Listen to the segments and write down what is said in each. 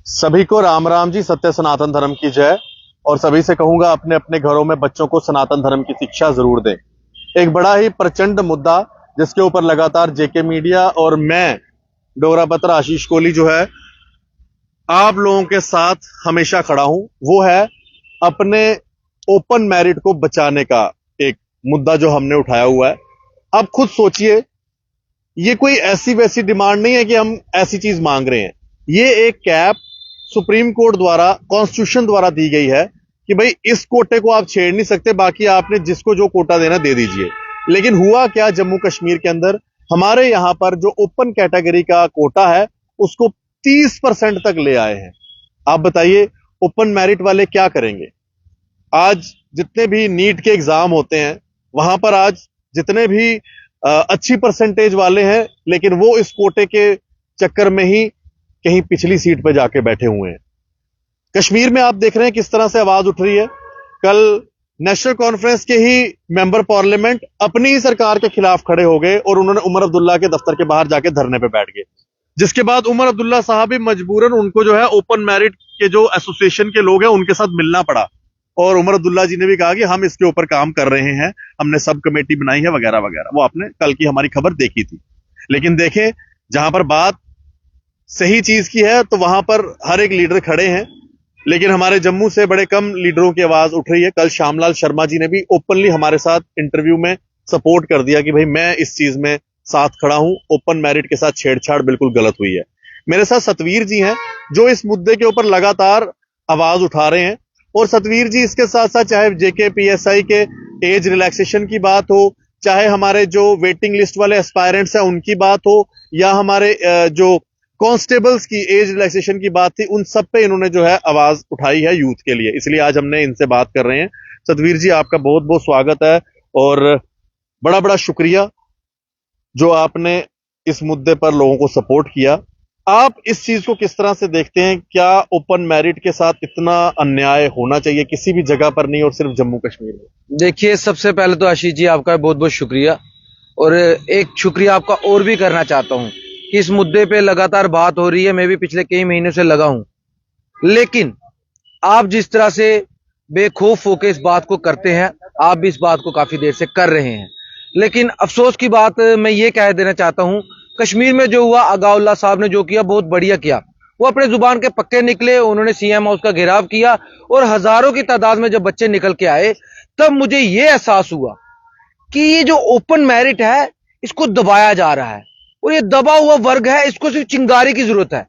सभी को राम राम जी। सत्य सनातन धर्म की जय। और सभी से कहूंगा अपने अपने घरों में बच्चों को सनातन धर्म की शिक्षा जरूर दें। एक बड़ा ही प्रचंड मुद्दा जिसके ऊपर लगातार जेके मीडिया और मैं डोगरा पत्र आशीष कोहली जो है आप लोगों के साथ हमेशा खड़ा हूं, वो है अपने ओपन मैरिट को बचाने का एक मुद्दा जो हमने उठाया हुआ है। अब खुद सोचिए, ये कोई ऐसी वैसी डिमांड नहीं है कि हम ऐसी चीज मांग रहे हैं। ये एक कैप सुप्रीम कोर्ट द्वारा, कॉन्स्टिट्यूशन द्वारा दी गई है कि भाई इस कोटे को आप छेड़ नहीं सकते, बाकी आपने जिसको जो कोटा देना दे दीजिए। लेकिन हुआ क्या, जम्मू कश्मीर के अंदर हमारे यहां पर जो ओपन कैटेगरी का कोटा है उसको 30% तक ले आए हैं। आप बताइए ओपन मेरिट वाले क्या करेंगे। आज जितने भी नीट के एग्जाम होते हैं वहां पर आज जितने भी अच्छी परसेंटेज वाले हैं, लेकिन वो इस कोटे के चक्कर में ही कहीं पिछली सीट पर जाके बैठे हुए हैं। कश्मीर में आप देख रहे हैं किस तरह से आवाज उठ रही है। कल नेशनल कॉन्फ्रेंस के ही मेंबर पार्लियामेंट अपनी ही सरकार के खिलाफ खड़े हो गए और उन्होंने उमर अब्दुल्ला के दफ्तर के बाहर जाके धरने पे बैठ गए, जिसके बाद उमर अब्दुल्ला साहब भी मजबूरन उनको जो है ओपन मैरिट के जो एसोसिएशन के लोग हैं उनके साथ मिलना पड़ा। और उमर अब्दुल्ला जी ने भी कहा कि हम इसके ऊपर काम कर रहे हैं, हमने सब कमेटी बनाई है वगैरह वगैरह। वो आपने कल की हमारी खबर देखी थी। लेकिन देखें, जहां पर बात सही चीज की है तो वहां पर हर एक लीडर खड़े हैं, लेकिन हमारे जम्मू से बड़े कम लीडरों की आवाज उठ रही है। कल श्यामलाल शर्मा जी ने भी ओपनली हमारे साथ इंटरव्यू में सपोर्ट कर दिया कि भाई मैं इस चीज में साथ खड़ा हूं, ओपन मैरिट के साथ छेड़छाड़ बिल्कुल गलत हुई है। मेरे साथ सतवीर जी हैं जो इस मुद्दे के ऊपर लगातार आवाज उठा रहे हैं। और सतवीर जी इसके साथ साथ चाहे जेके पीएसआई के एज रिलैक्सेशन की बात हो, चाहे हमारे जो वेटिंग लिस्ट वाले एस्पायरेंट्स हैं उनकी बात हो, या हमारे जो कांस्टेबल्स की एज रिलैक्सेशन की बात थी, उन सब पे इन्होंने जो है आवाज उठाई है यूथ के लिए। इसलिए आज हमने इनसे बात कर रहे हैं। सतवीर जी, आपका बहुत बहुत स्वागत है और बड़ा बड़ा शुक्रिया जो आपने इस मुद्दे पर लोगों को सपोर्ट किया। आप इस चीज को किस तरह से देखते हैं? क्या ओपन मैरिट के साथ इतना अन्याय होना चाहिए किसी भी जगह पर नहीं और सिर्फ जम्मू कश्मीर में? देखिए, सबसे पहले तो आशीष जी आपका बहुत बहुत शुक्रिया, और एक शुक्रिया आपका और भी करना चाहता हूं कि इस मुद्दे पे लगातार बात हो रही है। मैं भी पिछले कई महीनों से लगा हूं, लेकिन आप जिस तरह से बेखौफ होकर इस बात को करते हैं, आप भी इस बात को काफी देर से कर रहे हैं। लेकिन अफसोस की बात मैं ये कह देना चाहता हूं, कश्मीर में जो हुआ, अगाउल्ला साहब ने जो किया बहुत बढ़िया किया। वो अपने जुबान के पक्के निकले, उन्होंने सीएम हाउस का घेराव किया और हजारों की तादाद में जब बच्चे निकल के आए तब मुझे ये एहसास हुआ कि ये जो ओपन मैरिट है इसको दबाया जा रहा है, और ये दबा हुआ वर्ग है, इसको सिर्फ चिंगारी की जरूरत है।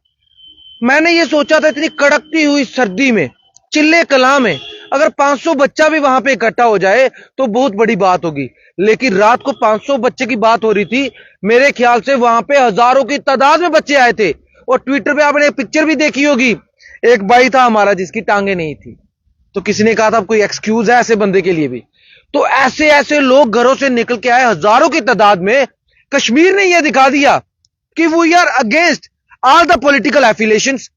मैंने ये सोचा था इतनी कड़कती हुई सर्दी में, चिल्ले कला में, अगर 500 बच्चा भी वहां पे इकट्ठा हो जाए तो बहुत बड़ी बात होगी। लेकिन रात को 500 बच्चे की बात हो रही थी, मेरे ख्याल से वहां पे हजारों की तादाद में बच्चे आए थे। और ट्विटर पे आपने पिक्चर भी देखी होगी, एक भाई था हमारा जिसकी टांगे नहीं थी, तो किसी ने कहा था कोई एक्सक्यूज है ऐसे बंदे के लिए भी? तो ऐसे ऐसे लोग घरों से निकल के आए हजारों की तादाद में। कश्मीर ने यह दिखा दिया कि we are against all the political affiliations.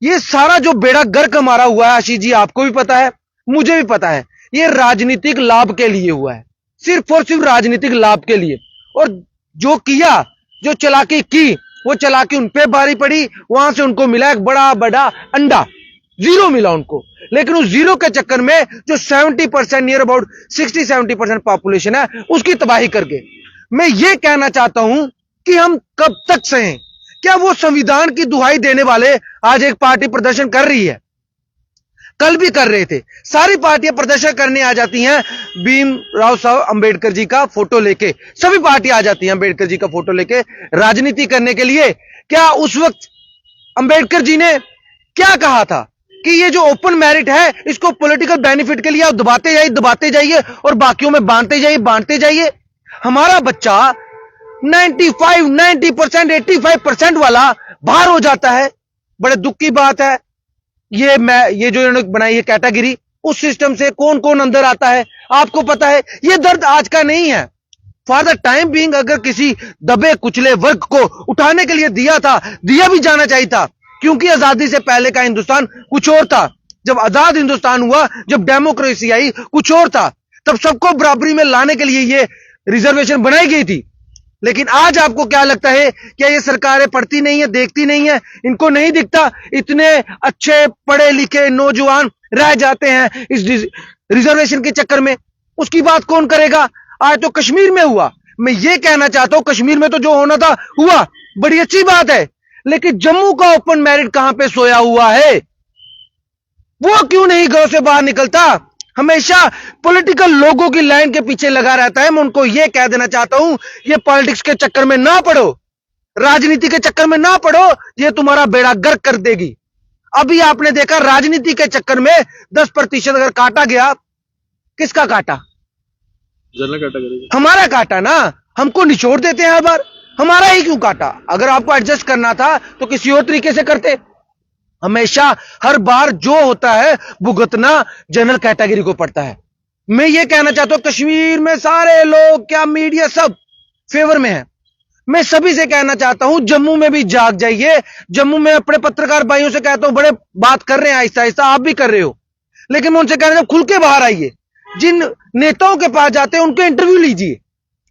ये सारा जो बेड़ा गर्क हमारा हुआ है आशीष जी, आपको भी पता है, मुझे भी पता है, ये राजनीतिक लाभ के लिए हुआ है, सिर्फ और सिर्फ राजनीतिक लाभ के लिए। और जो किया, जो चालाकी की, वो चालाकी उन पे भारी पड़ी। वहां से उनको मिला एक बड़ा बड़ा अंडा, जीरो मिला उनको। लेकिन उस जीरो के चक्कर में जो 70%, नियर अबाउट 60-70% पॉपुलेशन है, उसकी तबाही कर गए। मैं ये कहना चाहता हूं कि हम कब तक सहें? क्या वो संविधान की दुहाई देने वाले, आज एक पार्टी प्रदर्शन कर रही है, कल भी कर रहे थे, सारी पार्टियां प्रदर्शन करने आ जाती हैं भीम राव साहब अंबेडकर जी का फोटो लेके, सभी पार्टियां आ जाती हैं अंबेडकर जी का फोटो लेके राजनीति करने के लिए। क्या उस वक्त अंबेडकर जी ने क्या कहा था कि ये जो ओपन मैरिट है इसको पॉलिटिकल बेनिफिट के लिए आप दबाते जाइए और बाकियों में बांटते जाइए? हमारा बच्चा 95, 90%, 85% वाला बाहर हो जाता है। बड़े दुख की बात है। ये जो इन्होंने बनाई है कैटेगरी, उस सिस्टम से कौन कौन अंदर आता है आपको पता है। ये दर्द आज का नहीं है। फॉर द टाइम बीइंग अगर किसी दबे कुचले वर्ग को उठाने के लिए दिया भी जाना चाहिए था, क्योंकि आजादी से पहले का हिंदुस्तान कुछ और था। जब आजाद हिंदुस्तान हुआ, जब डेमोक्रेसी आई, कुछ और था। तब सबको बराबरी में लाने के लिए ये रिजर्वेशन बनाई गई थी। लेकिन आज आपको क्या लगता है, क्या ये सरकारें पढ़ती नहीं है, देखती नहीं है, इनको नहीं दिखता इतने अच्छे पढ़े लिखे नौजवान रह जाते हैं इस रिजर्वेशन के चक्कर में? उसकी बात कौन करेगा? आज तो कश्मीर में हुआ, मैं ये कहना चाहता हूं कश्मीर में तो जो होना था हुआ, बड़ी अच्छी बात है, लेकिन जम्मू का ओपन मेरिट कहां पे सोया हुआ है? वो क्यों नहीं घरों से बाहर निकलता? हमेशा पॉलिटिकल लोगों की लाइन के पीछे लगा रहता है। मैं उनको यह कह देना चाहता हूं, ये पॉलिटिक्स के चक्कर में ना पड़ो, राजनीति के चक्कर में ना पड़ो, ये तुम्हारा बेड़ा गर्क कर देगी। अभी आपने देखा राजनीति के चक्कर में 10% अगर काटा गया, किसका काटा? जनरल कैटेगरी हमारा काटा ना, हमको निचोड़ देते हैं हर बार, हमारा ही क्यों काटा? अगर आपको एडजस्ट करना था तो किसी और तरीके से करते। हमेशा हर बार जो होता है भुगतना जनरल कैटेगरी को पड़ता है। मैं ये कहना चाहता हूं कश्मीर में सारे लोग, क्या मीडिया, सब फेवर में है। मैं सभी से कहना चाहता हूं जम्मू में भी जाग जाइए। जम्मू में अपने पत्रकार भाइयों से कहता हूं, बड़े बात कर रहे हैं आहिस्ता आहिस्ता, आप भी कर रहे हो, लेकिन मैं उनसे कह रहा हूं खुल के बाहर आइए। जिन नेताओं के पास जाते हैं उनके इंटरव्यू लीजिए,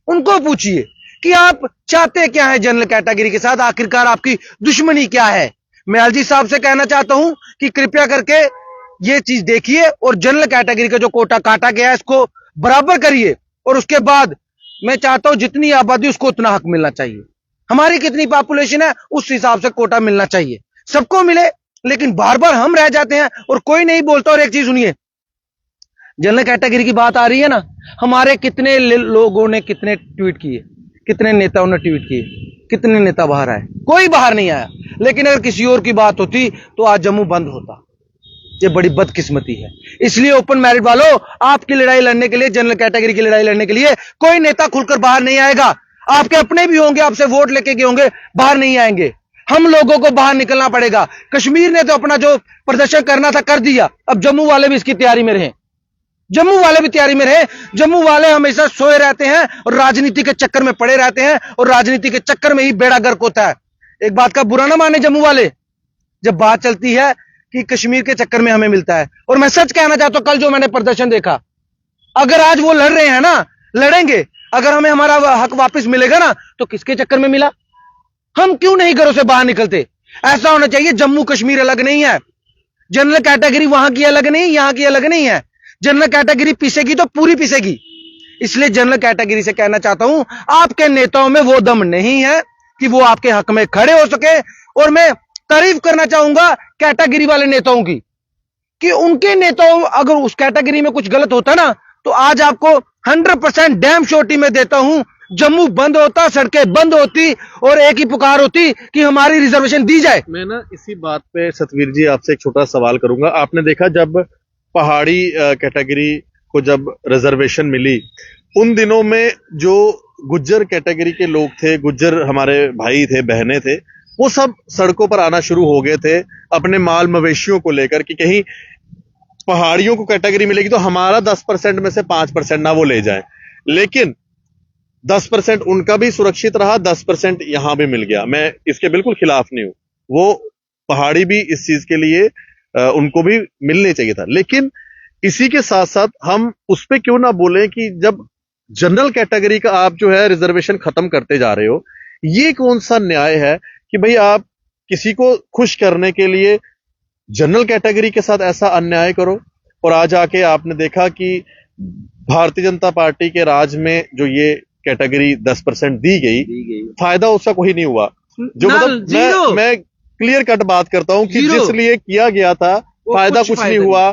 उनको पूछिए कि आप चाहते क्या है जनरल कैटेगरी के साथ, आखिरकार आपकी दुश्मनी क्या है। मैं अलजी साहब से कहना चाहता हूं कि कृपया करके ये चीज देखिए और जनरल कैटेगरी का जो कोटा काटा गया है इसको बराबर करिए, और उसके बाद मैं चाहता हूं जितनी आबादी उसको उतना हक मिलना चाहिए। हमारी कितनी पॉपुलेशन है उस हिसाब से कोटा मिलना चाहिए, सबको मिले, लेकिन बार बार हम रह जाते हैं और कोई नहीं बोलता। और एक चीज सुनिए, जनरल कैटेगरी की बात आ रही है ना, हमारे कितने लोगों ने कितने ट्वीट किए, कितने नेताओं ने ट्वीट किए, कितने नेता बाहर आए? कोई बाहर नहीं आया। लेकिन अगर किसी और की बात होती तो आज जम्मू बंद होता। ये बड़ी बदकिस्मती है। इसलिए ओपन मेरिट वालों, आपकी लड़ाई लड़ने के लिए, जनरल कैटेगरी की लड़ाई लड़ने के लिए कोई नेता खुलकर बाहर नहीं आएगा। आपके अपने भी होंगे, आपसे वोट लेके गए होंगे, बाहर नहीं आएंगे। हम लोगों को बाहर निकलना पड़ेगा। कश्मीर ने तो अपना जो प्रदर्शन करना था कर दिया, अब जम्मू वाले भी इसकी तैयारी में रहे, जम्मू वाले भी तैयारी में रहे। जम्मू वाले हमेशा सोए रहते हैं और राजनीति के चक्कर में पड़े रहते हैं, और राजनीति के चक्कर में ही बेड़ा गर्क होता है। एक बात का बुरा ना माने जम्मू वाले, जब बात चलती है कि कश्मीर के चक्कर में हमें मिलता है। और मैं सच कहना चाहता हूं, कल जो मैंने प्रदर्शन देखा, अगर आज वो लड़ रहे हैं ना, लड़ेंगे, अगर हमें हमारा हक वापस मिलेगा ना, तो किसके चक्कर में मिला? हम क्यों नहीं घरों से बाहर निकलते? ऐसा होना चाहिए। जम्मू कश्मीर अलग नहीं है, जनरल कैटेगरी वहां की अलग नहीं, यहां की अलग नहीं है। जनरल कैटेगरी पीसेगी तो पूरी पीसेगी। इसलिए जनरल कैटेगरी से कहना चाहता हूं, आपके नेताओं में वो दम नहीं है कि वो आपके हक में खड़े हो सके। और मैं तारीफ करना चाहूंगा कैटेगरी वाले नेताओं की, कि उनके नेताओं, अगर उस कैटेगरी में कुछ गलत होता ना, तो आज आपको 100% डैम श्योरिटी में देता हूं, जम्मू बंद होता, सड़कें बंद होती, और एक ही पुकार होती कि हमारी रिजर्वेशन दी जाए। मैं ना इसी बात पे सतवीर जी आपसे एक छोटा सवाल करूंगा। आपने देखा जब पहाड़ी कैटेगरी को जब रिजर्वेशन मिली, उन दिनों में जो गुज्जर कैटेगरी के लोग थे, गुज्जर हमारे भाई थे, बहनें थे, वो सब सड़कों पर आना शुरू हो गए थे अपने माल मवेशियों को लेकर कि कहीं पहाड़ियों को कैटेगरी मिलेगी तो हमारा 10% में से 5% ना वो ले जाए। लेकिन 10% उनका भी सुरक्षित रहा, 10% यहां भी मिल गया। मैं इसके बिल्कुल खिलाफ नहीं हूं, वो पहाड़ी भी इस चीज के लिए उनको भी मिलने चाहिए था। लेकिन इसी के साथ साथ हम उस पे क्यों ना बोले कि जब जनरल कैटेगरी का आप जो है रिजर्वेशन खत्म करते जा रहे हो, ये कौन सा न्याय है कि भाई आप किसी को खुश करने के लिए जनरल कैटेगरी के साथ ऐसा अन्याय करो। और आज आके आपने देखा कि भारतीय जनता पार्टी के राज में जो ये कैटेगरी 10% दी गई, फायदा उसका कोई नहीं हुआ। जो मतलब मैं क्लियर कट बात करता हूं कि जिस लिए किया गया था फायदा कुछ नहीं हुआ।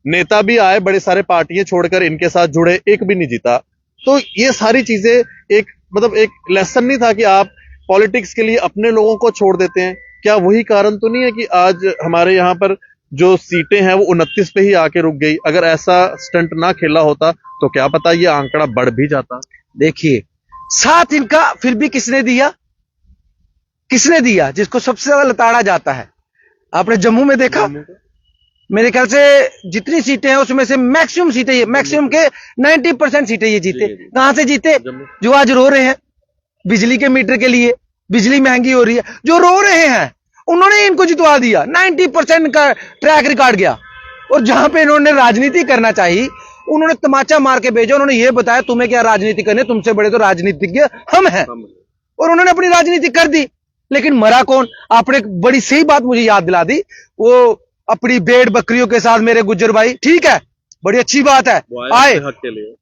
नेता भी आए बड़े सारे पार्टियां छोड़कर, इनके साथ जुड़े, एक भी नहीं जीता। तो ये सारी चीजें एक मतलब एक लेसन नहीं था कि आप पॉलिटिक्स के लिए अपने लोगों को छोड़ देते हैं। क्या वही कारण तो नहीं है कि आज हमारे यहाँ पर जो सीटें हैं वो 29 पे ही आके रुक गई? अगर ऐसा स्टंट ना खेला होता तो क्या पता ये आंकड़ा बढ़ भी जाता। देखिए, साथ इनका फिर भी किसने दिया? किसने दिया? जिसको सबसे ज्यादा लताड़ा जाता है। आपने जम्मू में देखा, मेरे ख्याल से जितनी सीटें हैं उसमें से मैक्सिमम सीटें, ये मैक्सिमम के 90% सीटें ये जीते। कहां से जीते? जो आज रो रहे हैं बिजली के मीटर के लिए, बिजली महंगी हो रही है, जो रो रहे हैं उन्होंने इनको जितवा दिया। 90% का ट्रैक रिकॉर्ड गया। और जहां पे इन्होंने राजनीति करना चाहिए, उन्होंने तमाचा मार के भेजा। उन्होंने ये बताया तुम्हें क्या राजनीति करनी, तुमसे बड़े तो राजनीतिज्ञ हम हैं। और उन्होंने अपनी राजनीति कर दी। लेकिन मरा कौन? आपने एक बड़ी सही बात मुझे याद दिला दी, वो अपनी भेड़ बकरियों के साथ मेरे गुज्जर भाई, ठीक है, बड़ी अच्छी बात है, आए हक के लिए।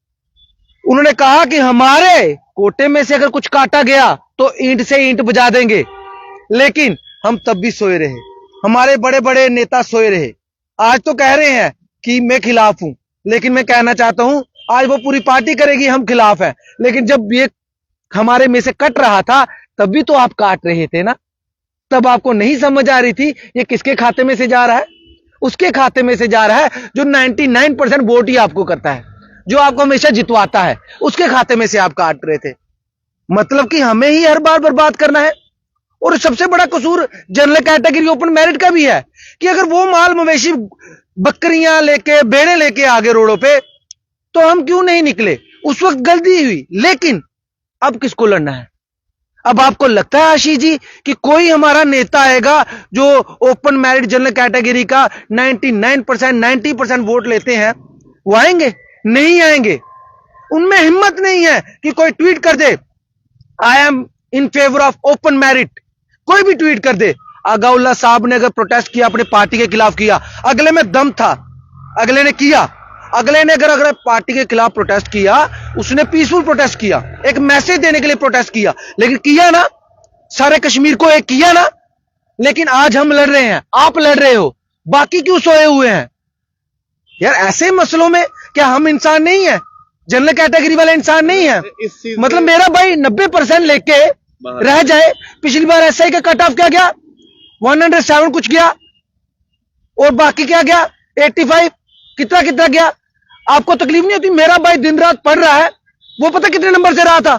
उन्होंने कहा कि हमारे कोटे में से अगर कुछ काटा गया तो ईंट से ईंट बजा देंगे। लेकिन हम तब भी सोए रहे, हमारे बड़े बड़े नेता सोए रहे। आज तो कह रहे हैं कि मैं खिलाफ हूं, लेकिन मैं कहना चाहता हूं आज वो पूरी पार्टी करेगी हम खिलाफ हैं, लेकिन जब ये हमारे में से कट रहा था तब भी तो आप काट रहे थे ना। तब आपको नहीं समझ आ रही थी ये किसके खाते में से जा रहा है? उसके खाते में से जा रहा है जो 99% वोट ही आपको करता है, जो आपको हमेशा जितवाता है, उसके खाते में से आप काट रहे थे। मतलब कि हमें ही हर बार बर्बाद करना है। और सबसे बड़ा कसूर जनरल कैटेगरी ओपन मेरिट का भी है कि अगर वो माल मवेशी बकरियां लेके भेड़ें लेके आगे रोडों पे तो हम क्यों नहीं निकले? उस वक्त गलती हुई, लेकिन अब किसको लड़ना है? अब आपको लगता है आशीष जी कि कोई हमारा नेता आएगा जो ओपन मेरिट जनरल कैटेगरी का 99% 90% वोट लेते हैं, वो आएंगे? नहीं आएंगे। उनमें हिम्मत नहीं है कि कोई ट्वीट कर दे I am in favour of open merit, कोई भी ट्वीट कर दे। अगाउल्ला साहब ने अगर प्रोटेस्ट किया, अपने पार्टी के खिलाफ किया, अगले में दम था, अगले ने किया। अगले ने अगर पार्टी के खिलाफ प्रोटेस्ट किया, उसने पीसफुल प्रोटेस्ट किया, एक मैसेज देने के लिए प्रोटेस्ट किया, लेकिन किया ना, सारे कश्मीर को एक किया ना। लेकिन आज हम लड़ रहे हैं, आप लड़ रहे हो, बाकी क्यों सोए हुए हैं? यार ऐसे मसलों में क्या हम इंसान नहीं है? जनरल कैटेगरी वाले इंसान नहीं है? मतलब मेरा भाई 90% लेके रह जाए। पिछली बार एसआई का कट ऑफ क्या गया? 107 कुछ गया, और बाकी क्या गया? 85 कितना कितना गया? आपको तकलीफ नहीं होती? मेरा भाई दिन रात पढ़ रहा है, वो पता कितने नंबर से रहा था?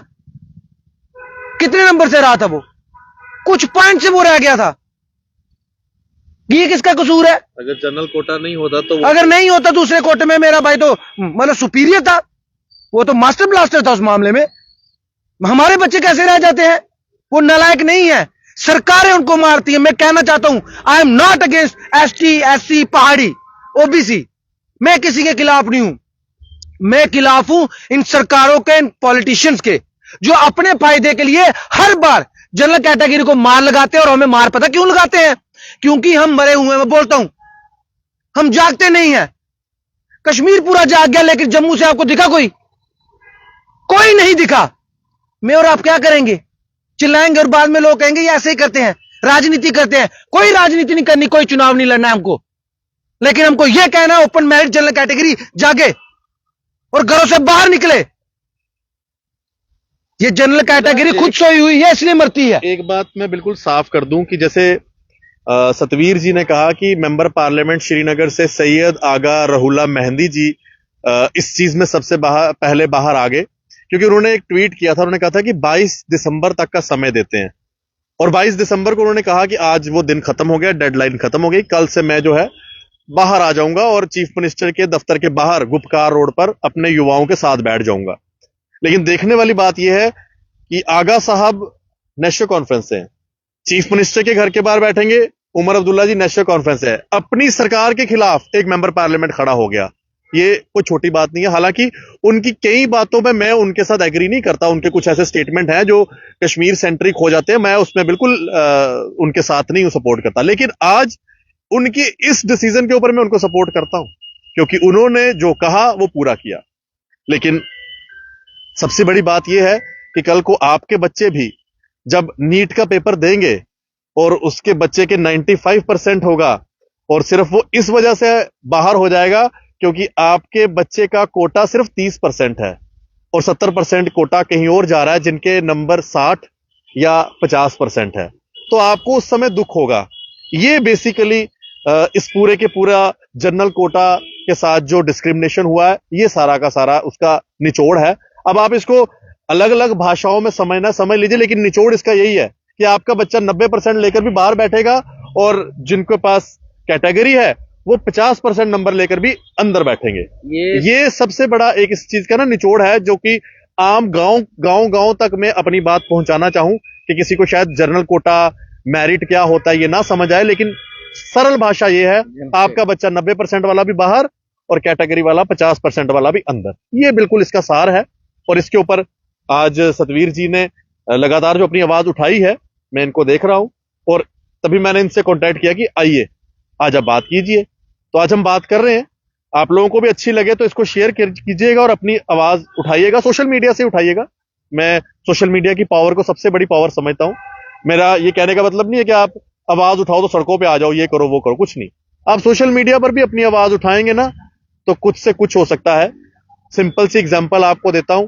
कितने नंबर से रहा था? वो कुछ पॉइंट से वो रह गया था। ये किसका कसूर है? अगर जनरल कोटा नहीं होता तो अगर नहीं होता दूसरे कोटे में मेरा भाई तो मतलब सुपीरियर था, वो तो मास्टर ब्लास्टर था उस मामले में। हमारे बच्चे कैसे रह जाते हैं? वो नालायक नहीं है, सरकारें उनको मारती है। मैं कहना चाहता हूं I am not against ST, SC, पहाड़ी, ओबीसी, मैं किसी के खिलाफ नहीं हूं। मैं खिलाफ हूं इन सरकारों के, इन पॉलिटिशियंस के, जो अपने फायदे के लिए हर बार जनरल कैटेगरी को मार लगाते हैं। और हमें मार पता क्यों लगाते हैं? क्योंकि हम मरे हुए हैं। मैं बोलता हूं हम जागते नहीं हैं। कश्मीर पूरा जाग गया, लेकिन जम्मू से आपको दिखा कोई? कोई नहीं दिखा। मैं और आप क्या करेंगे? चिल्लाएंगे और बाद में लोग कहेंगे ये ऐसे ही करते हैं, राजनीति करते हैं। कोई राजनीति नहीं करनी, कोई चुनाव नहीं लड़ना है हमको, लेकिन हमको यह कहना ओपन मेरिट जनरल कैटेगरी जागे और घरों से बाहर निकले। ये जनरल कैटेगरी खुद सोई हुई है, इसलिए मरती है। एक बात मैं बिल्कुल साफ कर दूं कि जैसे सतवीर जी ने कहा कि मेंबर पार्लियामेंट श्रीनगर से सैयद आगा रहुल्ला मेहंदी जी इस चीज में सबसे पहले बाहर आ गए, क्योंकि उन्होंने एक ट्वीट किया था। उन्होंने कहा था कि 22 दिसंबर तक का समय देते हैं, और 22 दिसंबर को उन्होंने कहा कि आज वो दिन खत्म हो गया, डेडलाइन खत्म हो गई, कल से मैं जो है बाहर आ जाऊंगा और चीफ मिनिस्टर के दफ्तर के बाहर गुपकार रोड पर अपने युवाओं के साथ बैठ जाऊंगा। लेकिन देखने वाली बात यह है कि आगा साहब नेशनल कॉन्फ्रेंस से हैं, चीफ मिनिस्टर के घर के बाहर बैठेंगे, उमर अब्दुल्ला जी नेशनल कॉन्फ्रेंस है, अपनी सरकार के खिलाफ एक मेंबर पार्लियामेंट खड़ा हो गया। ये कोई छोटी बात नहीं है। हालांकि उनकी कई बातों में मैं उनके साथ एग्री नहीं करता, उनके कुछ ऐसे स्टेटमेंट हैं जो कश्मीर सेंट्रिक हो जाते हैं, मैं उसमें बिल्कुल उनके साथ नहीं हूं, सपोर्ट करता। लेकिन आज उनकी इस डिसीजन के ऊपर मैं उनको सपोर्ट करता हूं, क्योंकि उन्होंने जो कहा वो पूरा किया। लेकिन सबसे बड़ी बात यह है कि कल को आपके बच्चे भी जब नीट का पेपर देंगे और उसके बच्चे के 95% होगा, और सिर्फ वो इस वजह से बाहर हो जाएगा क्योंकि आपके बच्चे का कोटा सिर्फ 30% है और 70% कोटा कहीं और जा रहा है जिनके नंबर 60 या 50% है, तो आपको उस समय दुख होगा। ये बेसिकली इस पूरे के पूरा जनरल कोटा के साथ जो डिस्क्रिमिनेशन हुआ है, ये सारा का सारा उसका निचोड़ है। अब आप इसको अलग अलग भाषाओं में समझना समझ लीजिए, लेकिन निचोड़ इसका यही है कि आपका बच्चा 90% लेकर भी बाहर बैठेगा और जिनके पास कैटेगरी है वो 50% नंबर लेकर भी अंदर बैठेंगे। ये सबसे बड़ा एक इस चीज का ना निचोड़ है, जो कि आम गांव तक मैं अपनी बात पहुंचाना चाहूं कि किसी को शायद जनरल कोटा मेरिट क्या होता है ये ना समझ आए, लेकिन सरल भाषा ये है, आपका बच्चा 90% वाला भी बाहर और कैटेगरी वाला 50% वाला भी अंदर। ये बिल्कुल इसका सार है। और इसके ऊपर आज सतवीर जी ने लगातार जो अपनी आवाज उठाई है, मैं इनको देख रहा हूं और तभी मैंने इनसे कांटेक्ट किया कि आइए आज आप बात कीजिए। तो आज हम बात कर रहे हैं, आप लोगों को भी अच्छी लगे तो इसको शेयर कीजिएगा और अपनी आवाज उठाइएगा, सोशल मीडिया से उठाइएगा। मैं सोशल मीडिया की पावर को सबसे बड़ी पावर समझता हूं। मेरा ये कहने का मतलब नहीं है कि आप आवाज उठाओ तो सड़कों पे आ जाओ, ये करो वो करो, कुछ नहीं। आप सोशल मीडिया पर भी अपनी आवाज उठाएंगे ना तो कुछ से कुछ हो सकता है। सिंपल सी एग्जांपल आपको देता हूं,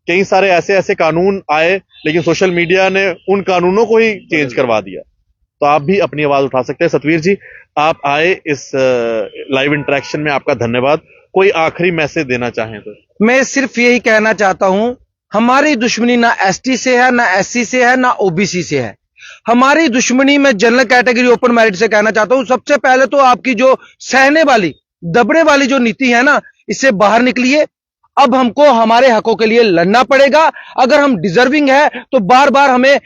कई सारे ऐसे ऐसे कानून आए लेकिन सोशल मीडिया ने उन कानूनों को ही चेंज करवा दिया। तो आप भी अपनी आवाज उठा सकते हैं। सतवीर जी, आप आए इस लाइव इंटरेक्शन में, आपका धन्यवाद। कोई आखिरी मैसेज देना चाहें तो? मैं सिर्फ यही कहना चाहता हूं, हमारी दुश्मनी ना एसटी से है, ना एससी से है, ना ओबीसी से है। हमारी दुश्मनी में जनरल कैटेगरी ओपन मेरिट से कहना चाहता हूं। सबसे पहले तो आपकी जो सहने वाली, दबने वाली जो नीति है ना, इससे बाहर निकलिए। अब हमको हमारे हकों के लिए लड़ना पड़ेगा। अगर हम डिजर्विंग है तो बार बार हमें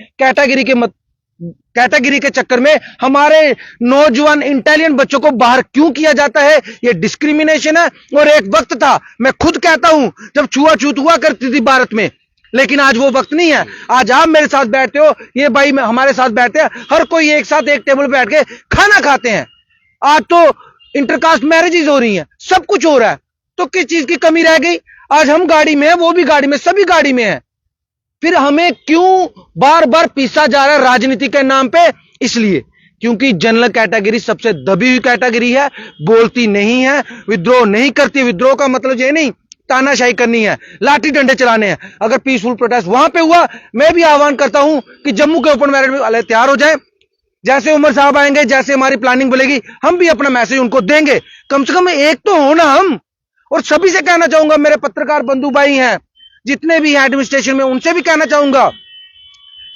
कैटेगरी के चक्कर में हमारे नौजवान इंटेलिजेंट बच्चों को बाहर क्यों किया जाता है? यह डिस्क्रिमिनेशन है। और एक वक्त था, मैं खुद कहता हूं, जब छुआछूत हुआ करती थी भारत में, लेकिन आज वो वक्त नहीं है। आज आप मेरे साथ बैठते हो, ये भाई हमारे साथ बैठते हैं, हर कोई एक साथ एक टेबल पर बैठ के खाना खाते हैं। आज तो इंटरकास्ट मैरिजेज हो रही हैं, सब कुछ हो रहा है, तो किस चीज की कमी रह गई? आज हम गाड़ी में हैं, वो भी गाड़ी में, सभी गाड़ी में हैं। फिर हमें क्यों बार बार पीसा जा रहा है राजनीति के नाम पे? इसलिए क्योंकि जनरल कैटेगरी सबसे दबी हुई कैटेगरी है, बोलती नहीं है, विद्रोह नहीं करती। विद्रोह का मतलब ये नहीं तानाशाही करनी है, लाठी डंडे चलाने हैं। अगर पीसफुल प्रोटेस्ट वहां पे हुआ, मैं भी आह्वान करता हूं कि जम्मू के ओपन मेरिट वाले तैयार हो जाए। जैसे उमर साहब आएंगे, जैसे हमारी प्लानिंग बोलेगी, हम भी अपना मैसेज उनको देंगे। कम से कम एक तो हो ना हम। और सभी से कहना चाहूंगा, मेरे पत्रकार बंधु भाई हैं, जितने भी हैं एडमिनिस्ट्रेशन में, उनसे भी कहना चाहूंगा,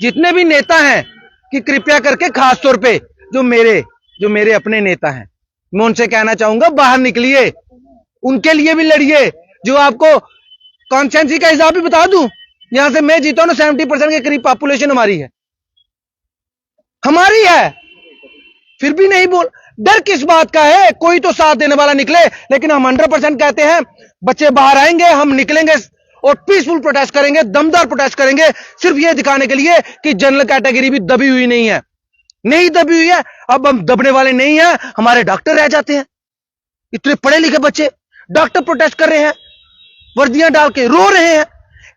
जितने भी नेता हैं, कि कृपया करके खासतौर पे जो मेरे अपने नेता हैं, मैं उनसे कहना चाहूंगा, बाहर निकलिए, उनके लिए भी लड़िए। जो आपको कॉन्स्टिट्यूएंसी का हिसाब भी बता दूं, यहां से मैं जीता हूं ना, 70% के करीब पॉपुलेशन हमारी है, फिर भी नहीं बोल। डर किस बात का है? कोई तो साथ देने वाला निकले। लेकिन हम 100% कहते हैं, बच्चे बाहर आएंगे, हम निकलेंगे और पीसफुल प्रोटेस्ट करेंगे, दमदार प्रोटेस्ट करेंगे, सिर्फ यह दिखाने के लिए कि जनरल कैटेगरी भी दबी हुई नहीं है, नहीं दबी हुई है। अब हम दबने वाले नहीं है, हमारे डॉक्टर रह जाते हैं। इतने पढ़े लिखे बच्चे डॉक्टर प्रोटेस्ट कर रहे हैं, वर्दियां डाल के रो रहे हैं।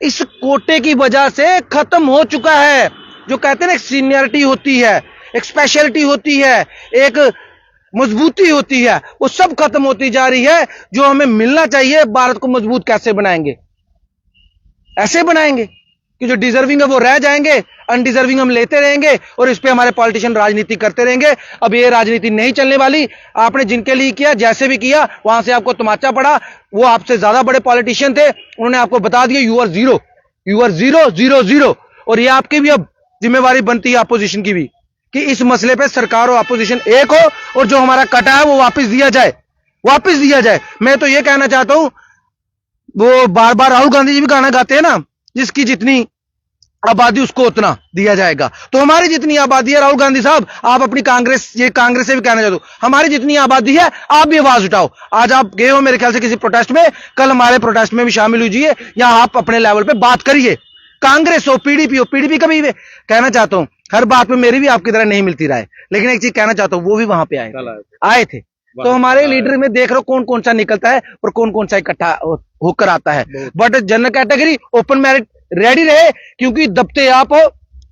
इस कोटे की वजह से खत्म हो चुका है। जो कहते हैं ना, सीनियरिटी होती है, एक स्पेशलिटी होती है, एक मजबूती होती है, वो सब खत्म होती जा रही है। जो हमें मिलना चाहिए, भारत को मजबूत कैसे बनाएंगे? ऐसे बनाएंगे कि जो डिजर्विंग है वो रह जाएंगे, अनडिजर्विंग हम लेते रहेंगे और इस पे हमारे पॉलिटिशियन राजनीति करते रहेंगे। अब ये राजनीति नहीं चलने वाली। आपने जिनके लिए किया, जैसे भी किया, वहां से आपको तमाचा पड़ा। वो आपसे ज्यादा बड़े पॉलिटिशियन थे, उन्होंने आपको बता दिया you are zero, you are zero, zero, zero. और ये आपकी भी अब जिम्मेवारी बनती है, अपोजिशन की भी, कि इस मसले पे सरकार और अपोजिशन एक हो और जो हमारा कटा है वो वापस दिया जाए, वापस दिया जाए। मैं तो ये कहना चाहता हूं, वो बार बार राहुल गांधी जी भी गाना गाते हैं ना, जिसकी जितनी आबादी उसको उतना दिया जाएगा। तो हमारी जितनी आबादी है, राहुल गांधी साहब, आप अपनी कांग्रेस से भी कहना चाहते हो, हमारी जितनी आबादी है, आप भी आवाज उठाओ। आज आप गए हो मेरे ख्याल से किसी प्रोटेस्ट में, कल हमारे प्रोटेस्ट में भी शामिल लीजिए, या आप अपने लेवल पे बात करिए। कांग्रेस हो, पीडीपी का भी कहना चाहता हूं, हर बात में मेरी भी आपकी तरह नहीं मिलती राय, लेकिन एक चीज कहना चाहता हूं, वो भी वहां पे आए थे। तो हमारे लीडर में देख रहे हो कौन कौन सा निकलता है और कौन कौन सा इकट्ठा होकर आता है। But general category open merit ready रहे, क्योंकि दबते आप हो।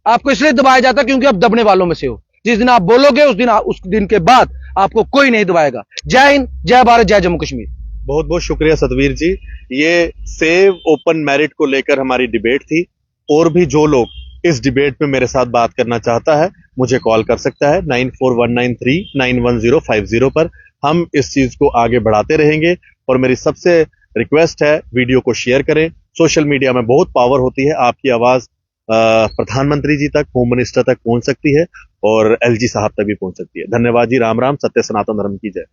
आपको इसलिए दबाया जाता है क्योंकि आप दबने वालों में से हो। जिस दिन आप बोलोगे, उस दिन के बाद आपको कोई नहीं दबाएगा। जय हिंद, जय भारत, जय जम्मू कश्मीर। बहुत बहुत शुक्रिया सतवीर जी। ये सेव ओपन मेरिट को लेकर हमारी डिबेट थी। और भी जो लोग इस डिबेट में मेरे साथ बात करना चाहता है, मुझे कॉल कर सकता है 9419391050 पर। हम इस चीज को आगे बढ़ाते रहेंगे। और मेरी सबसे रिक्वेस्ट है, वीडियो को शेयर करें। सोशल मीडिया में बहुत पावर होती है। आपकी आवाज प्रधानमंत्री जी तक, होम मिनिस्टर तक पहुंच सकती है और एलजी साहब तक भी पहुंच सकती है। धन्यवाद जी। राम राम। सत्य सनातन धर्म की जय।